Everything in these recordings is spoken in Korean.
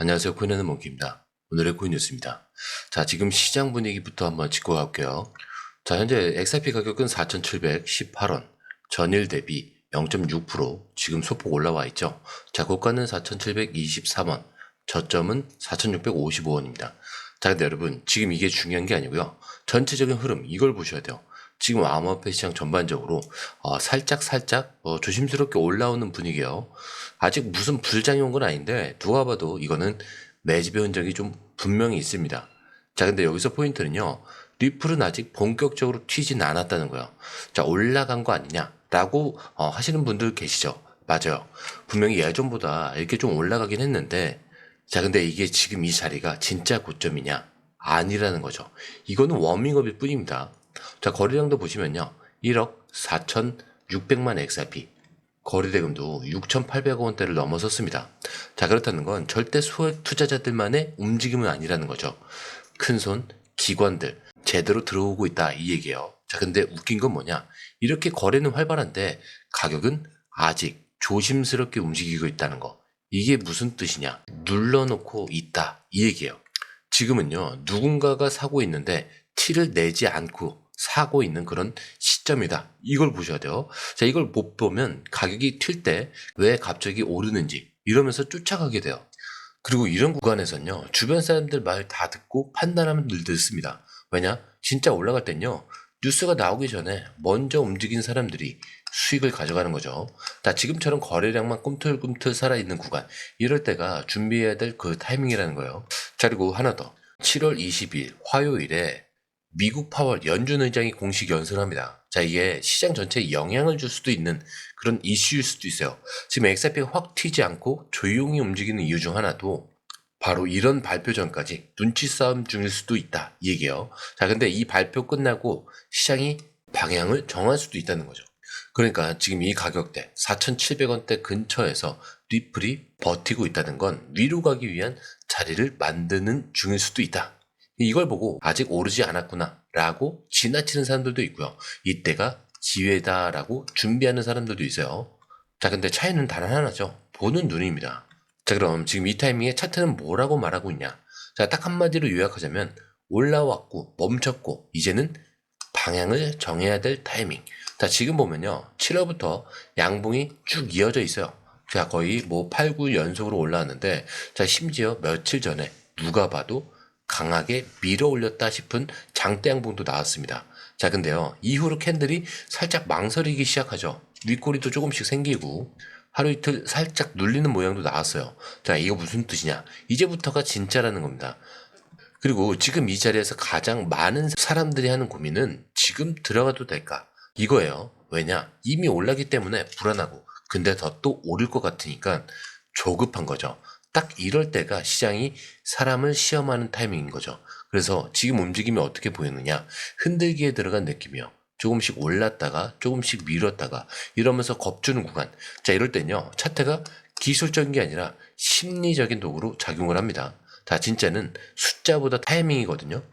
안녕하세요. 코인하는 몽키입니다. 오늘의 코인 뉴스입니다. 자, 지금 시장 분위기부터 한번 짚고 갈게요. 자, 현재 XRP 가격은 4,718원, 전일 대비 0.6% 지금 소폭 올라와 있죠. 자, 고가는 4,723원, 저점은 4,655원입니다. 자, 근데 여러분, 지금 이게 중요한 게 아니고요. 전체적인 흐름, 이걸 보셔야 돼요. 지금 암호화폐 시장 전반적으로 살짝 조심스럽게 올라오는 분위기예요. 아직 무슨 불장이 온 건 아닌데 누가 봐도 이거는 매집의 흔적이 좀 분명히 있습니다. 자, 근데 여기서 포인트는요. 리플은 아직 본격적으로 튀진 않았다는 거예요. 자, 올라간 거 아니냐라고 하시는 분들 계시죠. 맞아요. 분명히 예전보다 이렇게 좀 올라가긴 했는데, 자, 근데 이게 지금 이 자리가 진짜 고점이냐? 아니라는 거죠. 이거는 워밍업일 뿐입니다. 자, 거래량도 보시면요. 1억 4,600만 XRP. 거래대금도 6,800원대를 넘어섰습니다. 자, 그렇다는 건 절대 소액 투자자들만의 움직임은 아니라는 거죠. 큰손, 기관들, 제대로 들어오고 있다, 이 얘기예요. 자, 근데 웃긴 건 뭐냐? 이렇게 거래는 활발한데 가격은 아직 조심스럽게 움직이고 있다는 거. 이게 무슨 뜻이냐? 눌러놓고 있다, 이 얘기예요. 지금은요, 누군가가 사고 있는데 티를 내지 않고 사고 있는 그런 시점이다. 이걸 보셔야 돼요. 자, 이걸 못 보면 가격이 튈 때 왜 갑자기 오르는지 이러면서 쫓아가게 돼요. 그리고 이런 구간에서는요, 주변 사람들 말 다 듣고 판단하면 늘 늦습니다. 왜냐? 진짜 올라갈 땐요, 뉴스가 나오기 전에 먼저 움직인 사람들이 수익을 가져가는 거죠. 자, 지금처럼 거래량만 꿈틀꿈틀 살아있는 구간, 이럴 때가 준비해야 될 그 타이밍이라는 거예요. 자, 그리고 하나 더. 7월 20일 화요일에 미국 파월 연준 의장이 공식 연설을 합니다. 자, 이게 시장 전체에 영향을 줄 수도 있는 그런 이슈일 수도 있어요. 지금 XRP가 확 튀지 않고 조용히 움직이는 이유 중 하나도 바로 이런 발표 전까지 눈치 싸움 중일 수도 있다, 이 얘기예요. 자, 근데 이 발표 끝나고 시장이 방향을 정할 수도 있다는 거죠. 그러니까 지금 이 가격대 4,700원대 근처에서 리플이 버티고 있다는 건 위로 가기 위한 자리를 만드는 중일 수도 있다. 이걸 보고 아직 오르지 않았구나 라고 지나치는 사람들도 있고요. 이때가 기회다라고 준비하는 사람들도 있어요. 자, 근데 차이는 단 하나죠. 보는 눈입니다. 자, 그럼 지금 이 타이밍에 차트는 뭐라고 말하고 있냐? 자, 딱 한마디로 요약하자면 올라왔고 멈췄고 이제는 방향을 정해야 될 타이밍. 자, 지금 보면요. 7월부터 양봉이 쭉 이어져 있어요. 자, 거의 뭐 8, 9 연속으로 올라왔는데, 자, 심지어 며칠 전에 누가 봐도 강하게 밀어 올렸다 싶은 장대 양봉도 나왔습니다. 자, 근데요. 이후로 캔들이 살짝 망설이기 시작하죠. 윗꼬리도 조금씩 생기고, 하루 이틀 살짝 눌리는 모양도 나왔어요. 자, 이거 무슨 뜻이냐? 이제부터가 진짜라는 겁니다. 그리고 지금 이 자리에서 가장 많은 사람들이 하는 고민은 지금 들어가도 될까? 이거예요. 왜냐? 이미 올라기 때문에 불안하고, 근데 더 또 오를 것 같으니까 조급한 거죠. 딱 이럴 때가 시장이 사람을 시험하는 타이밍인 거죠. 그래서 지금 움직임이 어떻게 보이느냐? 흔들기에 들어간 느낌이요. 조금씩 올랐다가 조금씩 밀었다가 이러면서 겁주는 구간. 자, 이럴 땐요. 차트가 기술적인 게 아니라 심리적인 도구로 작용을 합니다. 자, 진짜는 숫자보다 타이밍이거든요.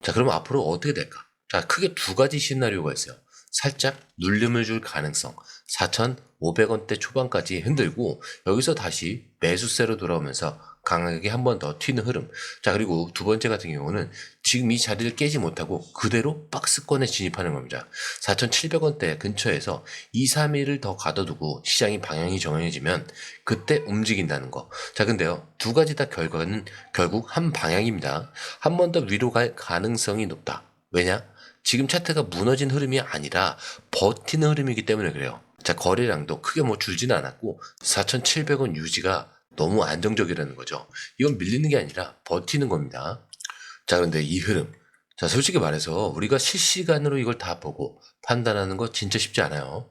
자, 그럼 앞으로 어떻게 될까? 자, 크게 두 가지 시나리오가 있어요. 살짝 눌림을 줄 가능성. 4,500원대 초반까지 흔들고 여기서 다시 매수세로 돌아오면서 강하게 한 번 더 튀는 흐름. 자, 그리고 두 번째 같은 경우는 지금 이 자리를 깨지 못하고 그대로 박스권에 진입하는 겁니다. 4,700원대 근처에서 2, 3일을 더 가둬두고 시장이 방향이 정해지면 그때 움직인다는 거. 자, 근데요. 두 가지 다 결과는 결국 한 방향입니다. 한 번 더 위로 갈 가능성이 높다. 왜냐? 지금 차트가 무너진 흐름이 아니라 버티는 흐름이기 때문에 그래요. 자, 거래량도 크게 뭐 줄지는 않았고 4,700원 유지가 너무 안정적이라는 거죠. 이건 밀리는 게 아니라 버티는 겁니다. 자, 그런데 이 흐름. 자, 솔직히 말해서 우리가 실시간으로 이걸 다 보고 판단하는 거 진짜 쉽지 않아요.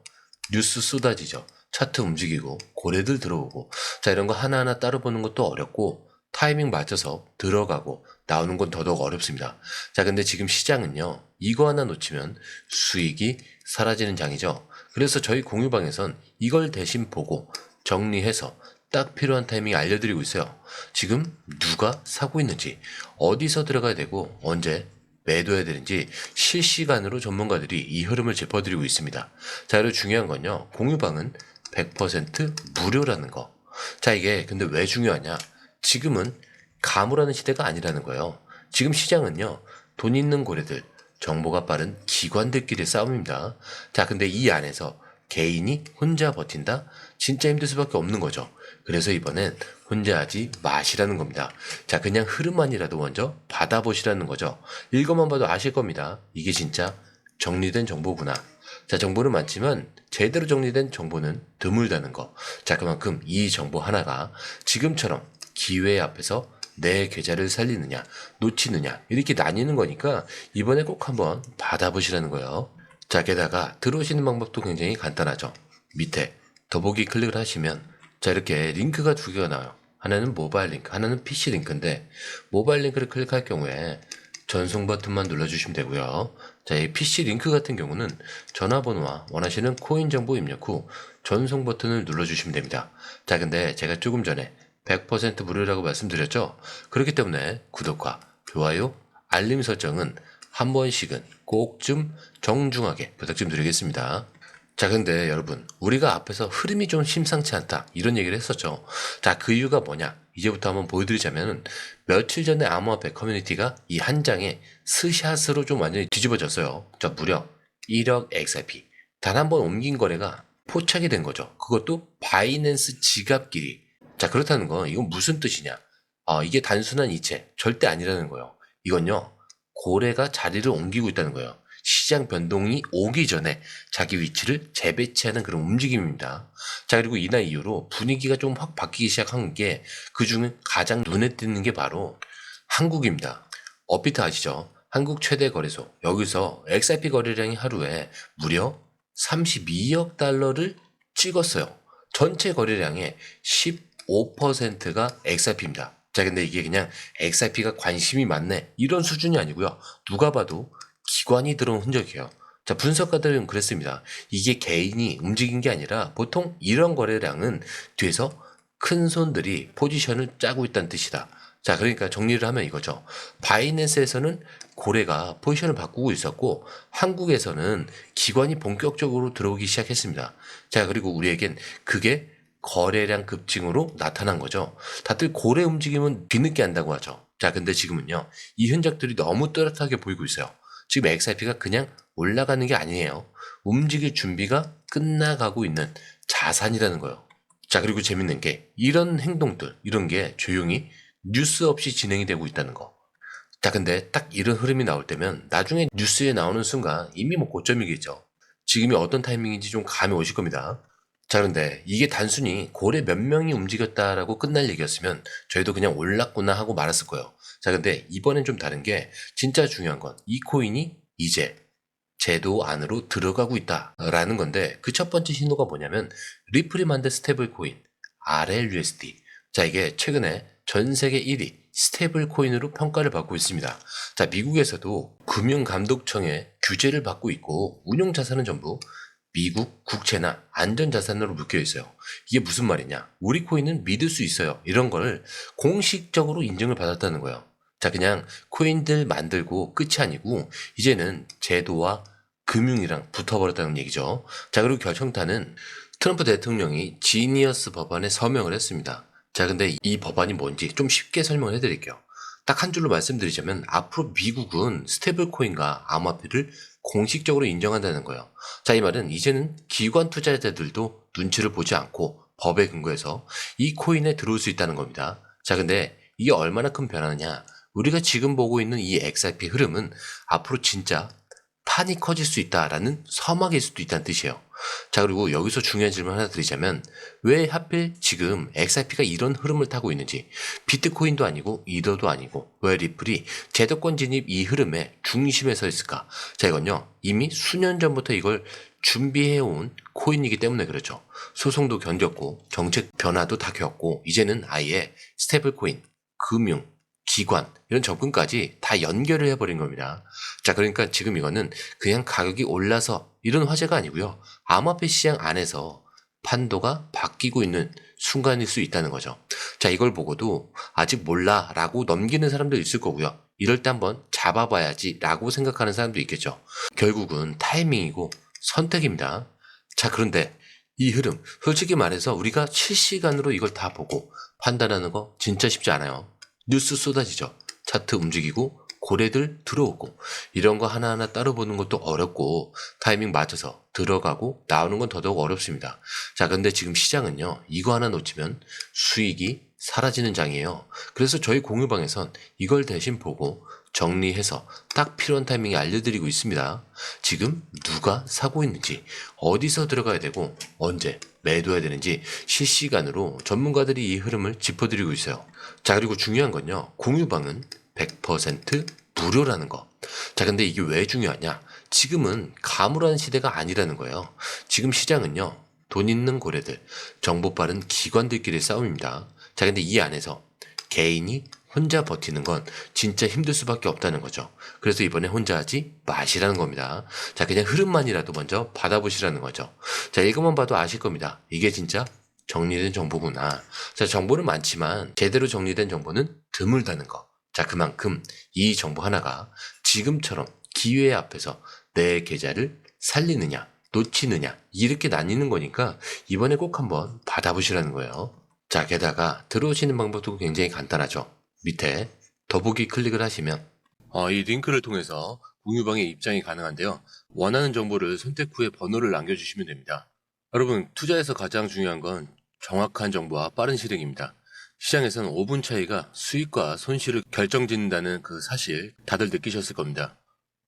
뉴스 쏟아지죠. 차트 움직이고 고래들 들어오고, 자, 이런 거 하나하나 따로 보는 것도 어렵고 타이밍 맞춰서 들어가고 나오는 건 더더욱 어렵습니다. 자, 근데 지금 시장은요, 이거 하나 놓치면 수익이 사라지는 장이죠. 그래서 저희 공유방에선 이걸 대신 보고 정리해서 딱 필요한 타이밍 알려드리고 있어요. 지금 누가 사고 있는지, 어디서 들어가야 되고 언제 매도해야 되는지 실시간으로 전문가들이 이 흐름을 짚어드리고 있습니다. 자, 그리고 중요한 건요, 공유방은 100% 무료라는 거. 자, 이게 근데 왜 중요하냐? 지금은 가물하는 시대가 아니라는 거예요. 지금 시장은요, 돈 있는 고래들, 정보가 빠른 기관들끼리 싸움입니다. 자, 근데 이 안에서 개인이 혼자 버틴다? 진짜 힘들 수밖에 없는 거죠. 그래서 이번엔 혼자 하지 마시라는 겁니다. 자, 그냥 흐름만이라도 먼저 받아보시라는 거죠. 읽어만 봐도 아실 겁니다. 이게 진짜 정리된 정보구나. 자, 정보는 많지만 제대로 정리된 정보는 드물다는 거. 자, 그만큼 이 정보 하나가 지금처럼 기회 앞에서 내 계좌를 살리느냐, 놓치느냐, 이렇게 나뉘는 거니까 이번에 꼭 한번 받아보시라는 거예요. 자, 게다가 들어오시는 방법도 굉장히 간단하죠. 밑에 더보기 클릭을 하시면 자, 이렇게 링크가 두 개가 나와요. 하나는 모바일 링크, 하나는 PC 링크인데 모바일 링크를 클릭할 경우에 전송 버튼만 눌러주시면 되고요. 자, 이 PC 링크 같은 경우는 전화번호와 원하시는 코인 정보 입력 후 전송 버튼을 눌러주시면 됩니다. 자, 근데 제가 조금 전에 100% 무료라고 말씀드렸죠? 그렇기 때문에 구독과 좋아요, 알림 설정은 한 번씩은 꼭 좀 정중하게 부탁 좀 드리겠습니다. 자, 근데 여러분, 우리가 앞에서 흐름이 좀 심상치 않다 이런 얘기를 했었죠. 자, 그 이유가 뭐냐? 이제부터 한번 보여드리자면 며칠 전에 암호화폐 커뮤니티가 이 한 장에 스샷으로 좀 완전히 뒤집어졌어요. 자, 무려 1억 XRP 단 한 번 옮긴 거래가 포착이 된 거죠. 그것도 바이낸스 지갑끼리. 자, 그렇다는 건 이건 무슨 뜻이냐? 이게 단순한 이체 절대 아니라는 거예요. 이건요, 고래가 자리를 옮기고 있다는 거예요. 시장 변동이 오기 전에 자기 위치를 재배치하는 그런 움직임입니다. 자, 그리고 이날 이후로 분위기가 좀 확 바뀌기 시작한 게 그중에 가장 눈에 띄는 게 바로 한국입니다. 업비트 아시죠? 한국 최대 거래소. 여기서 XRP 거래량이 하루에 무려 32억 달러를 찍었어요. 전체 거래량의 15%가 XRP입니다. 자, 근데 이게 그냥 XRP가 관심이 많네 이런 수준이 아니고요. 누가 봐도 기관이 들어온 흔적이에요. 자, 분석가들은 그랬습니다. 이게 개인이 움직인 게 아니라 보통 이런 거래량은 뒤에서 큰 손들이 포지션을 짜고 있다는 뜻이다. 자, 그러니까 정리를 하면 이거죠. 바이낸스에서는 고래가 포지션을 바꾸고 있었고 한국에서는 기관이 본격적으로 들어오기 시작했습니다. 자, 그리고 우리에겐 그게 거래량 급증으로 나타난 거죠. 다들 고래 움직임은 뒤늦게 한다고 하죠. 자, 근데 지금은요, 이 흔적들이 너무 뚜렷하게 보이고 있어요. 지금 XRP가 그냥 올라가는 게 아니에요. 움직일 준비가 끝나가고 있는 자산이라는 거예요. 자, 그리고 재밌는 게 이런 행동들, 이런 게 조용히 뉴스 없이 진행이 되고 있다는 거. 자, 근데 딱 이런 흐름이 나올 때면 나중에 뉴스에 나오는 순간 이미 뭐 고점이겠죠. 지금이 어떤 타이밍인지 좀 감이 오실 겁니다. 자, 그런데 이게 단순히 고래 몇 명이 움직였다라고 끝날 얘기였으면 저희도 그냥 올랐구나 하고 말았을 거예요. 자, 근데 이번엔 좀 다른 게 진짜 중요한 건 이 코인이 이제 제도 안으로 들어가고 있다라는 건데 그 첫 번째 신호가 뭐냐면 리플이 만든 스테이블 코인 RLUSD. 자, 이게 최근에 전 세계 1위 스테이블 코인으로 평가를 받고 있습니다. 자, 미국에서도 금융감독청의 규제를 받고 있고 운용 자산은 전부 미국 국채나 안전자산으로 묶여 있어요. 이게 무슨 말이냐? 우리 코인은 믿을 수 있어요. 이런 걸 공식적으로 인정을 받았다는 거예요. 자, 그냥 코인들 만들고 끝이 아니고 이제는 제도와 금융이랑 붙어버렸다는 얘기죠. 자, 그리고 결정타는 트럼프 대통령이 지니어스 법안에 서명을 했습니다. 자, 근데 이 법안이 뭔지 좀 쉽게 설명을 해드릴게요. 딱 한 줄로 말씀드리자면 앞으로 미국은 스테이블 코인과 암호화폐를 공식적으로 인정한다는 거예요. 자, 이 말은 이제는 기관 투자자들도 눈치를 보지 않고 법에 근거해서 이 코인에 들어올 수 있다는 겁니다. 자, 근데 이게 얼마나 큰 변화냐? 우리가 지금 보고 있는 이 XRP 흐름은 앞으로 진짜 판이 커질 수 있다라는 서막일 수도 있다는 뜻이에요. 자, 그리고 여기서 중요한 질문 하나 드리자면 왜 하필 지금 XRP가 이런 흐름을 타고 있는지, 비트코인도 아니고 이더도 아니고 왜 리플이 제도권 진입 이 흐름의 중심에 서 있을까? 자, 이건요 이미 수년 전부터 이걸 준비해온 코인이기 때문에 그렇죠. 소송도 견뎠고 정책 변화도 다 겪고 이제는 아예 스테이블 코인, 금융, 기관 이런 접근까지 다 연결을 해버린 겁니다. 자, 그러니까 지금 이거는 그냥 가격이 올라서 이런 화제가 아니고요. 암호화폐 시장 안에서 판도가 바뀌고 있는 순간일 수 있다는 거죠. 자, 이걸 보고도 아직 몰라 라고 넘기는 사람도 있을 거고요. 이럴 때 한번 잡아봐야지 라고 생각하는 사람도 있겠죠. 결국은 타이밍이고 선택입니다. 자, 그런데 이 흐름 솔직히 말해서 우리가 실시간으로 이걸 다 보고 판단하는 거 진짜 쉽지 않아요. 뉴스 쏟아지죠. 차트 움직이고 고래들 들어오고 이런 거 하나하나 따로 보는 것도 어렵고 타이밍 맞춰서 들어가고 나오는 건 더더욱 어렵습니다. 자, 근데 지금 시장은요, 이거 하나 놓치면 수익이 사라지는 장이에요. 그래서 저희 공유방에선 이걸 대신 보고 정리해서 딱 필요한 타이밍에 알려드리고 있습니다. 지금 누가 사고 있는지, 어디서 들어가야 되고 언제 매도해야 되는지 실시간으로 전문가들이 이 흐름을 짚어드리고 있어요. 자, 그리고 중요한 건요, 공유방은 100% 무료라는 거. 자, 근데 이게 왜 중요하냐? 지금은 가물한 시대가 아니라는 거예요. 지금 시장은요, 돈 있는 고래들, 정보 빠른 기관들끼리 싸움입니다. 자, 근데 이 안에서 개인이 혼자 버티는 건 진짜 힘들 수밖에 없다는 거죠. 그래서 이번에 혼자 하지 마시라는 겁니다. 자, 그냥 흐름만이라도 먼저 받아보시라는 거죠. 자, 이것만 봐도 아실 겁니다. 이게 진짜 정리된 정보구나. 자, 정보는 많지만 제대로 정리된 정보는 드물다는 거. 자, 그만큼 이 정보 하나가 지금처럼 기회 앞에서 내 계좌를 살리느냐, 놓치느냐, 이렇게 나뉘는 거니까 이번에 꼭 한번 받아보시라는 거예요. 자, 게다가 들어오시는 방법도 굉장히 간단하죠. 밑에 더보기 클릭을 하시면 이 링크를 통해서 공유방에 입장이 가능한데요. 원하는 정보를 선택 후에 번호를 남겨주시면 됩니다. 여러분, 투자에서 가장 중요한 건 정확한 정보와 빠른 실행입니다. 시장에서는 5분 차이가 수익과 손실을 결정짓는다는 그 사실 다들 느끼셨을 겁니다.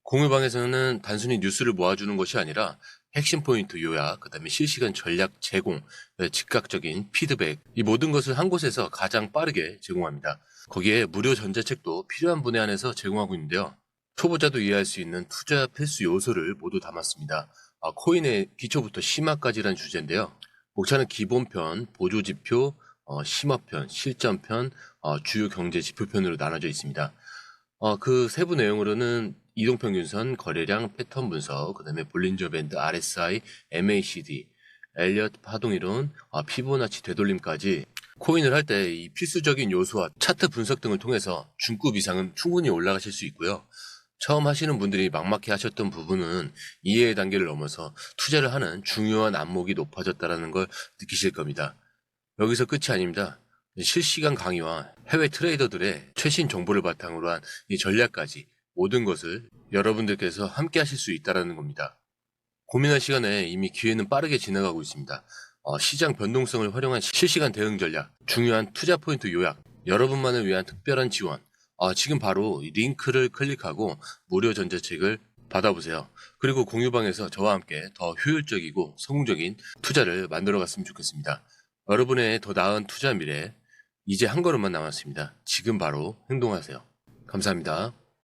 공유방에서는 단순히 뉴스를 모아주는 것이 아니라 핵심 포인트 요약, 그 다음에 실시간 전략 제공, 즉각적인 피드백, 이 모든 것을 한 곳에서 가장 빠르게 제공합니다. 거기에 무료 전자책도 필요한 분에 한해서 제공하고 있는데요. 초보자도 이해할 수 있는 투자 필수 요소를 모두 담았습니다. 코인의 기초부터 심화까지란 주제인데요. 목차는 기본편, 보조지표, 심화편, 실전편, 주요 경제 지표편으로 나눠져 있습니다. 그 세부 내용으로는 이동평균선, 거래량, 패턴 분석, 그 다음에 볼린저 밴드, RSI, MACD, 엘리엇 파동이론, 피보나치 되돌림까지 코인을 할 때 이 필수적인 요소와 차트 분석 등을 통해서 중급 이상은 충분히 올라가실 수 있고요. 처음 하시는 분들이 막막해 하셨던 부분은 이해의 단계를 넘어서 투자를 하는 중요한 안목이 높아졌다는 걸 느끼실 겁니다. 여기서 끝이 아닙니다. 실시간 강의와 해외 트레이더들의 최신 정보를 바탕으로 한 이 전략까지 모든 것을 여러분들께서 함께 하실 수 있다는 겁니다. 고민할 시간에 이미 기회는 빠르게 지나가고 있습니다. 시장 변동성을 활용한 실시간 대응 전략, 중요한 투자 포인트 요약, 여러분만을 위한 특별한 지원, 지금 바로 이 링크를 클릭하고 무료 전자책을 받아보세요. 그리고 공유방에서 저와 함께 더 효율적이고 성공적인 투자를 만들어 갔으면 좋겠습니다. 여러분의 더 나은 투자 미래, 이제 한 걸음만 남았습니다. 지금 바로 행동하세요. 감사합니다.